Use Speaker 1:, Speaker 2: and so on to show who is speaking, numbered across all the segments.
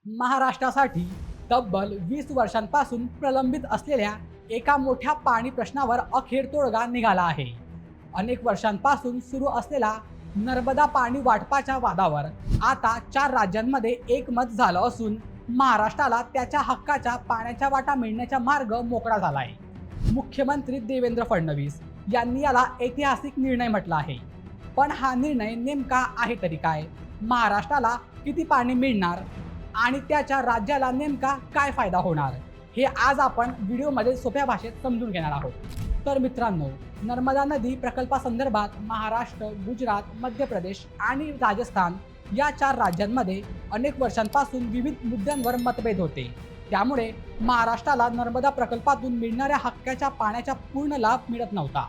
Speaker 1: महाराष्ट्रासाठी तब्बल 20 वर्षांपासून प्रलंबित असलेल्या एका मोठ्या पाणी प्रश्नावर अखेर तोडगा निघाला आहे. अनेक वर्षांपासून सुरू असलेला नर्मदा पाणी वाटपाच्या वादावर आता 4 राज्यांमध्ये एकमत झालं असून महाराष्ट्राला त्याच्या हक्काच्या पाण्याच्या वाटा मिळण्याचा मार्ग मोकळा झाला आहे. मुख्यमंत्री देवेंद्र फडणवीस यांनी याला ऐतिहासिक निर्णय म्हटला आहे. पण हा निर्णय नेमका आहे तरी काय? महाराष्ट्राला किती पाणी मिळणार आणि त्याच्या राज्याला नेमका काय फायदा होणार, हे आज आपण व्हिडिओमध्ये सोप्या भाषेत समजून घेणार आहोत. तर मित्रांनो, नर्मदा नदी प्रकल्पासंदर्भात महाराष्ट्र, गुजरात, मध्य प्रदेश आणि राजस्थान या 4 राज्यांमध्ये अनेक वर्षांपासून विविध मुद्द्यांवर मतभेद होते. त्यामुळे महाराष्ट्राला नर्मदा प्रकल्पातून मिळणाऱ्या हक्काच्या पाण्याचा पूर्ण लाभ मिळत नव्हता.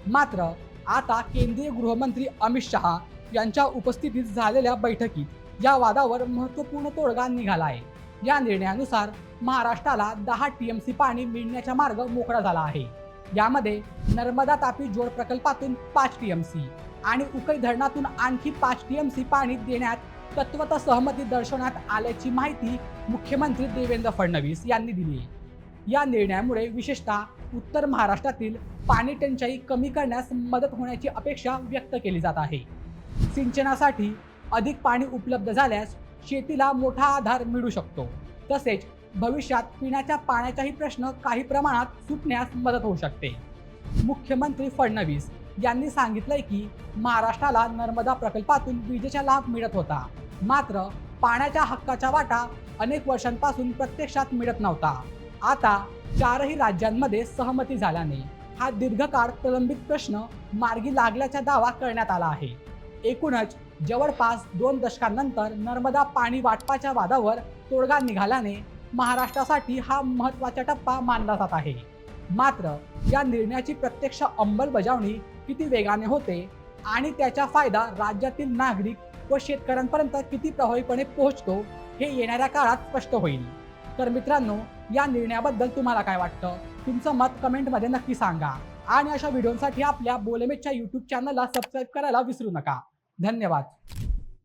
Speaker 1: मात्र आता केंद्रीय गृहमंत्री अमित शहा यांच्या उपस्थितीत झालेल्या बैठकीत या वादावर महत्त्वपूर्ण तोडगा निघाला आहे. या निर्णयानुसार महाराष्ट्राला 10 TMC पाणी मिळण्याचा मार्ग मोकळा झाला आहे. यामध्ये नर्मदा तापी जोड प्रकल्पातून 5 TMC आणि उकई धरणातून आणखी 5 TMC पाणी देण्यात तत्वतः सहमती दर्शवण्यात आल्याची माहिती मुख्यमंत्री देवेंद्र फडणवीस यांनी दिली. या निर्णयामुळे विशेषतः उत्तर महाराष्ट्रातील पाणी टंचाई कमी करण्यास मदत होण्याची अपेक्षा व्यक्त केली जात आहे. सिंचनासाठी अधिक पाणी उपलब्ध झाल्यास शेतीला मोठा आधार मिळू शकतो. तसेच भविष्यात पिण्याच्या पाण्याचाही प्रश्न काही प्रमाणात सुटण्यास मदत होऊ शकते. मुख्यमंत्री फडणवीस यांनी सांगितलंय की महाराष्ट्राला नर्मदा प्रकल्पातून विजेचा लाभ मिळत होता, मात्र पाण्याच्या हक्काचा वाटा अनेक वर्षांपासून प्रत्यक्षात मिळत नव्हता. आता 4ही राज्यांमध्ये सहमती झाल्याने हा दीर्घकाळ प्रलंबित प्रश्न मार्गी लागल्याचा दावा करण्यात आला आहे. एकूणच जवळपास 2 दशकांनंतर नर्मदा पाणी वाटपाच्या वादावर तोडगा निघाल्याने महाराष्ट्रासाठी हा महत्त्वाचा टप्पा मानला जात आहे. मात्र या निर्णयाची प्रत्यक्ष अंमलबजावणी किती वेगाने होते आणि त्याचा फायदा राज्यातील नागरिक व शेतकऱ्यांपर्यंत किती प्रभावीपणे पोहोचतो, हे येणाऱ्या काळात स्पष्ट होईल. तर मित्रांनो, या निर्णयाबद्दल तुम्हाला काय वाटतं? तुमचं मत कमेंटमध्ये नक्की सांगा आणि अशा व्हिडिओसाठी आपल्या बोलेमेटच्या YouTube चॅनलला सबस्क्राईब करायला विसरू नका. धन्यवाद.